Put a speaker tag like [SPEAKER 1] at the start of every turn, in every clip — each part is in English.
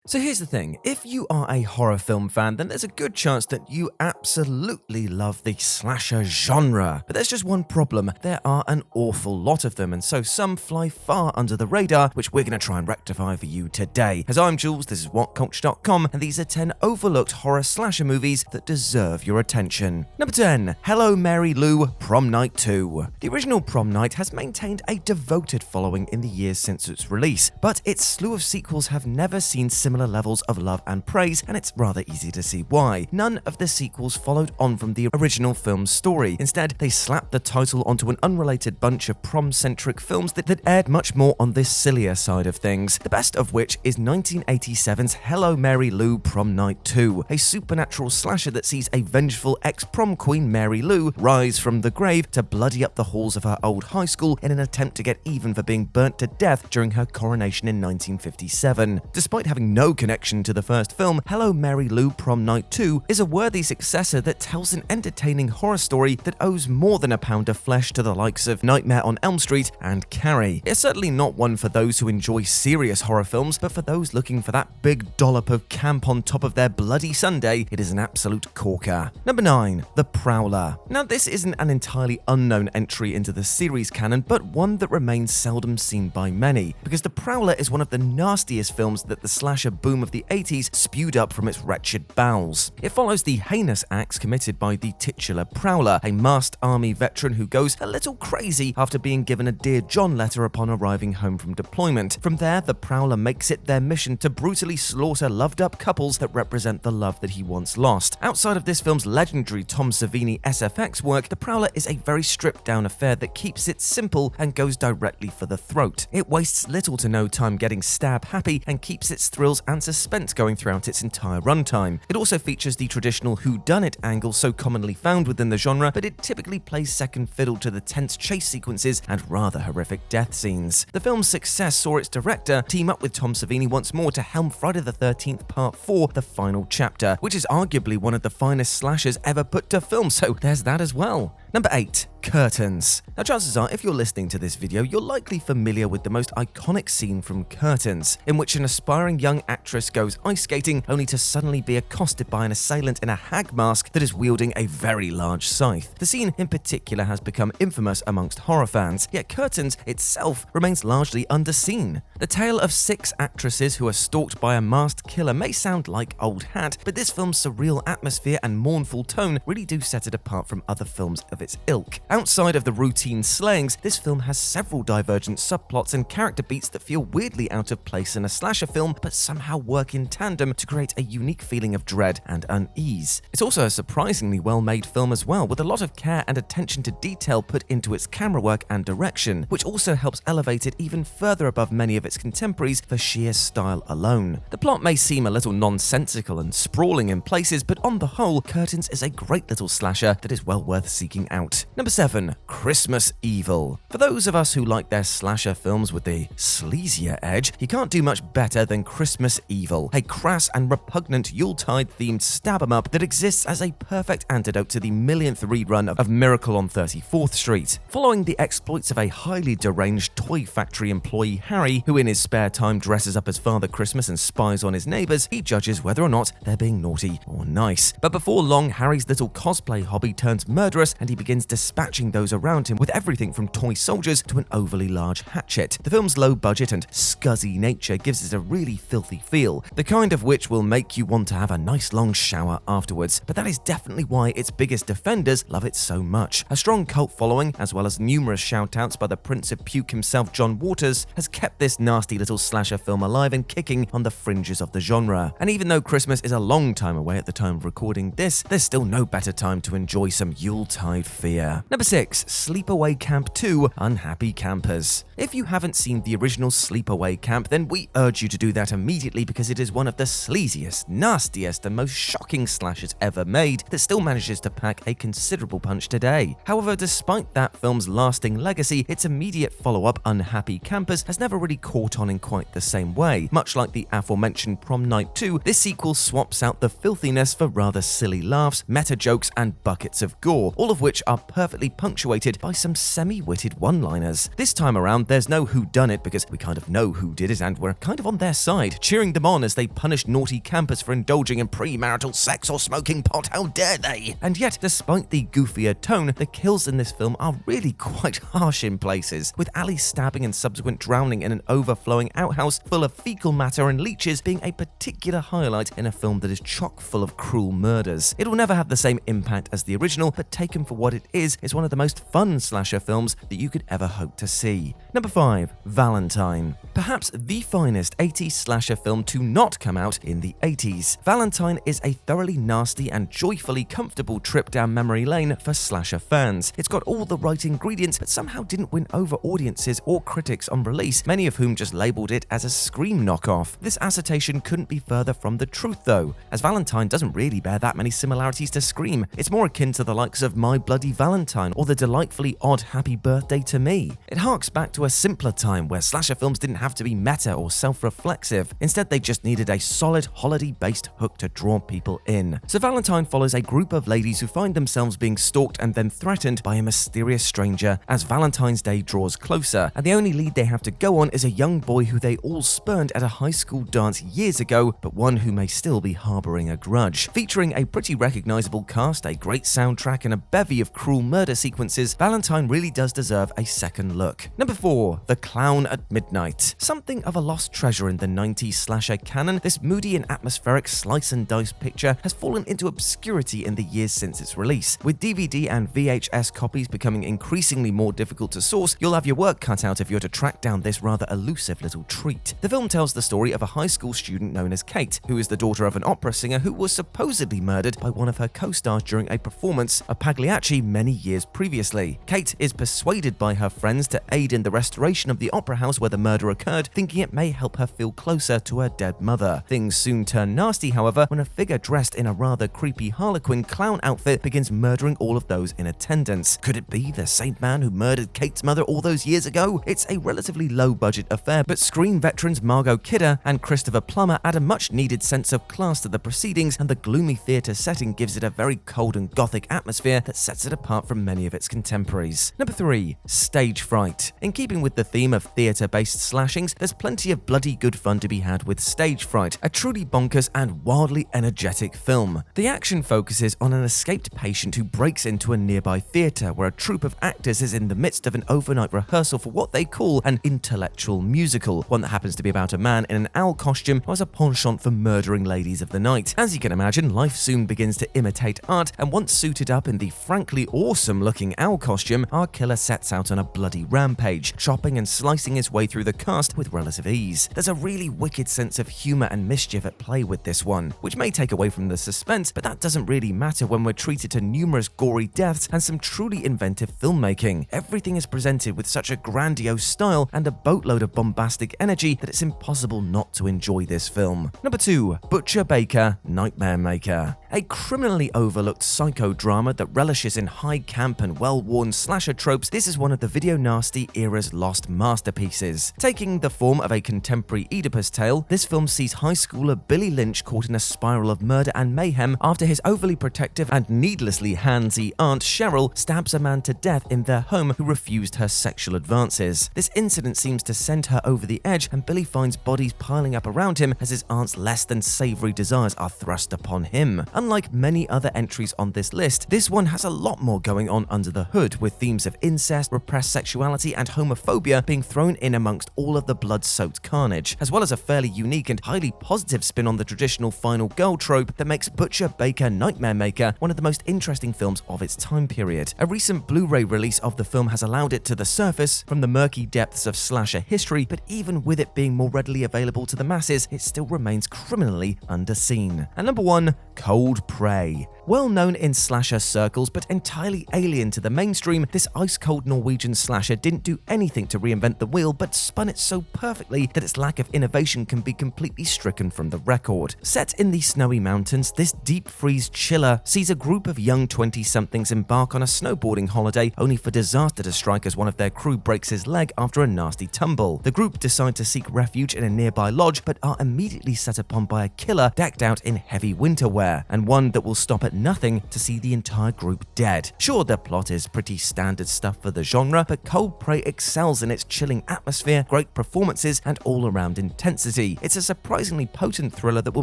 [SPEAKER 1] So here's the thing, if you are a horror film fan, then there's a good chance that you absolutely love the slasher genre. But there's just one problem, there are an awful lot of them, and so some fly far under the radar, which we're going to try and rectify for you today. As I'm Jules, this is WhatCulture.com, and these are 10 overlooked horror slasher movies that deserve your attention. Number 10, Hello Mary Lou, Prom Night 2. The original Prom Night has maintained a devoted following in the years since its release, but its slew of sequels have never seen similar levels of love and praise, and it's rather easy to see why. None of the sequels followed on from the original film's story. Instead, they slapped the title onto an unrelated bunch of prom-centric films that aired much more on this sillier side of things, the best of which is 1987's Hello Mary Lou Prom Night 2, a supernatural slasher that sees a vengeful ex-prom queen Mary Lou rise from the grave to bloody up the halls of her old high school in an attempt to get even for being burnt to death during her coronation in 1957. Despite having no connection to the first film, Hello Mary Lou Prom Night 2 is a worthy successor that tells an entertaining horror story that owes more than a pound of flesh to the likes of Nightmare on Elm Street and Carrie. It's certainly not one for those who enjoy serious horror films, but for those looking for that big dollop of camp on top of their bloody sundae, it is an absolute corker. Number 9, The Prowler. Now this isn't an entirely unknown entry into the series canon, but one that remains seldom seen by many, because The Prowler is one of the nastiest films that the slasher boom of the 80s spewed up from its wretched bowels. It follows the heinous acts committed by the titular Prowler, a masked army veteran who goes a little crazy after being given a Dear John letter upon arriving home from deployment. From there, the Prowler makes it their mission to brutally slaughter loved-up couples that represent the love that he once lost. Outside of this film's legendary Tom Savini SFX work, the Prowler is a very stripped-down affair that keeps it simple and goes directly for the throat. It wastes little to no time getting stab-happy and keeps its thrills and suspense going throughout its entire runtime. It also features the traditional whodunit angle so commonly found within the genre, but it typically plays second fiddle to the tense chase sequences and rather horrific death scenes. The film's success saw its director team up with Tom Savini once more to helm Friday the 13th Part 4, The Final Chapter, which is arguably one of the finest slashers ever put to film, so there's that as well. Number 8, Curtains. Now chances are, if you're listening to this video, you're likely familiar with the most iconic scene from Curtains, in which an aspiring young actress goes ice skating only to suddenly be accosted by an assailant in a hag mask that is wielding a very large scythe. The scene in particular has become infamous amongst horror fans, yet Curtains itself remains largely underseen. The tale of 6 actresses who are stalked by a masked killer may sound like old hat, but this film's surreal atmosphere and mournful tone really do set it apart from other films of its ilk. Outside of the routine slayings, this film has several divergent subplots and character beats that feel weirdly out of place in a slasher film, but somehow work in tandem to create a unique feeling of dread and unease. It's also a surprisingly well-made film as well, with a lot of care and attention to detail put into its camera work and direction, which also helps elevate it even further above many of its contemporaries for sheer style alone. The plot may seem a little nonsensical and sprawling in places, but on the whole, Curtains is a great little slasher that is well worth seeking out. Number 7, Christmas Evil. For those of us who like their slasher films with the sleazier edge, you can't do much better than Christmas Evil, a crass and repugnant Yuletide-themed stab-em-up that exists as a perfect antidote to the millionth rerun of Miracle on 34th Street. Following the exploits of a highly deranged toy factory employee Harry, who in his spare time dresses up as Father Christmas and spies on his neighbors, he judges whether or not they're being naughty or nice. But before long, Harry's little cosplay hobby turns murderous and he begins dispatching those around him with everything from toy soldiers to an overly large hatchet. The film's low budget and scuzzy nature gives it a really filthy feel, the kind of which will make you want to have a nice long shower afterwards, but that is definitely why its biggest defenders love it so much. A strong cult following, as well as numerous shout-outs by the Prince of Puke himself, John Waters, has kept this nasty little slasher film alive and kicking on the fringes of the genre. And even though Christmas is a long time away at the time of recording this, there's still no better time to enjoy some Yuletide fear. Number 6, Sleepaway Camp 2, Unhappy Campers. If you haven't seen the original Sleepaway Camp, then we urge you to do that immediately because it is one of the sleaziest, nastiest, and most shocking slashers ever made that still manages to pack a considerable punch today. However, despite that film's lasting legacy, its immediate follow-up, Unhappy Campers, has never really caught on in quite the same way. Much like the aforementioned Prom Night 2, this sequel swaps out the filthiness for rather silly laughs, meta jokes, and buckets of gore, all of which are perfectly punctuated by some semi-witted one-liners. This time around, there's no whodunit because we kind of know who did it and we're kind of on their side, cheering them on as they punish naughty campers for indulging in premarital sex or smoking pot. How dare they? And yet, despite the goofier tone, the kills in this film are really quite harsh in places, with Ali stabbing and subsequent drowning in an overflowing outhouse full of fecal matter and leeches being a particular highlight in a film that is chock full of cruel murders. It will never have the same impact as the original, but taken for what it is one of the most fun slasher films that you could ever hope to see. Number 5. Valentine. Perhaps the finest 80s slasher film to not come out in the 80s. Valentine is a thoroughly nasty and joyfully comfortable trip down memory lane for slasher fans. It's got all the right ingredients, but somehow didn't win over audiences or critics on release, many of whom just labelled it as a Scream knockoff. This assertion couldn't be further from the truth though, as Valentine doesn't really bear that many similarities to Scream. It's more akin to the likes of My Bloody Valentine or the delightfully odd Happy Birthday to Me. It harks back to a simpler time where slasher films didn't have to be meta or self-reflexive. Instead, they just needed a solid holiday-based hook to draw people in. So Valentine follows a group of ladies who find themselves being stalked and then threatened by a mysterious stranger as Valentine's Day draws closer, and the only lead they have to go on is a young boy who they all spurned at a high school dance years ago, but one who may still be harboring a grudge. Featuring a pretty recognizable cast, a great soundtrack, and a bevy of cruel murder sequences, Valentine really does deserve a second look. Number 4. The Clown at Midnight. Something of a lost treasure in the 90s slasher canon, this moody and atmospheric slice-and-dice picture has fallen into obscurity in the years since its release. With DVD and VHS copies becoming increasingly more difficult to source, you'll have your work cut out if you're to track down this rather elusive little treat. The film tells the story of a high school student known as Kate, who is the daughter of an opera singer who was supposedly murdered by one of her co-stars during a performance of Pagliacci many years previously. Kate is persuaded by her friends to aid in the restoration of the opera house where the murder occurred, thinking it may help her feel closer to her dead mother. Things soon turn nasty, however, when a figure dressed in a rather creepy Harlequin clown outfit begins murdering all of those in attendance. Could it be the same man who murdered Kate's mother all those years ago? It's a relatively low-budget affair, but Scream veterans Margot Kidder and Christopher Plummer add a much-needed sense of class to the proceedings, and the gloomy theatre setting gives it a very cold and gothic atmosphere that sets it apart from many of its contemporaries. Number 3. Stage Fright. In keeping with the theme of theatre-based slashings, there's plenty of bloody good fun to be had with Stage Fright, a truly bonkers and wildly energetic film. The action focuses on an escaped patient who breaks into a nearby theatre where a troupe of actors is in the midst of an overnight rehearsal for what they call an intellectual musical, one that happens to be about a man in an owl costume who has a penchant for murdering ladies of the night. As you can imagine, life soon begins to imitate art, and once suited up in the frankly awesome-looking owl costume, our killer sets out on a bloody rampage, chopping and slicing his way through the cast with relative ease. There's a really wicked sense of humour and mischief at play with this one, which may take away from the suspense, but that doesn't really matter when we're treated to numerous gory deaths and some truly inventive filmmaking. Everything is presented with such a grandiose style and a boatload of bombastic energy that it's impossible not to enjoy this film. Number 2. Butcher Baker, Nightmare Maker. A criminally overlooked psychodrama that relishes in high camp and well-worn slasher tropes, this is one of the video nasty era's lost masterpieces. Taking the form of a contemporary Oedipus tale, this film sees high schooler Billy Lynch caught in a spiral of murder and mayhem after his overly protective and needlessly handsy aunt Cheryl stabs a man to death in their home who refused her sexual advances. This incident seems to send her over the edge, and Billy finds bodies piling up around him as his aunt's less than savory desires are thrust upon him. Unlike many other entries on this list, this one has a lot more going on under the hood, with themes of incest, repressed sexuality, and homophobia being thrown in amongst all of the blood-soaked carnage, as well as a fairly unique and highly positive spin on the traditional final girl trope that makes Butcher Baker Nightmare Maker one of the most interesting films of its time period. A recent Blu-ray release of the film has allowed it to the surface from the murky depths of slasher history, but even with it being more readily available to the masses, it still remains criminally underseen. And number 1, Cold Prey. Well known in slasher circles, but entirely alien to the mainstream, this ice-cold Norwegian slasher didn't do anything to reinvent the wheel, but spun it so perfectly that its lack of innovation can be completely stricken from the record. Set in the snowy mountains, this deep freeze chiller sees a group of young 20-somethings embark on a snowboarding holiday, only for disaster to strike as one of their crew breaks his leg after a nasty tumble. The group decide to seek refuge in a nearby lodge, but are immediately set upon by a killer decked out in heavy winter wear, and one that will stop at nothing to see the entire group dead. Sure, the plot is pretty standard stuff for the genre, but Cold Prey excels in its chilling atmosphere, great performances, and all-around intensity. It's a surprisingly potent thriller that will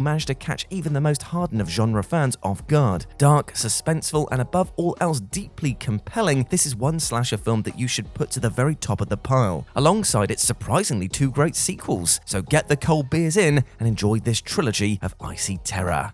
[SPEAKER 1] manage to catch even the most hardened of genre fans off guard. Dark, suspenseful, and above all else deeply compelling, this is one slasher film that you should put to the very top of the pile, alongside its surprisingly two great sequels. So get the cold beers in and enjoy this trilogy of icy terror.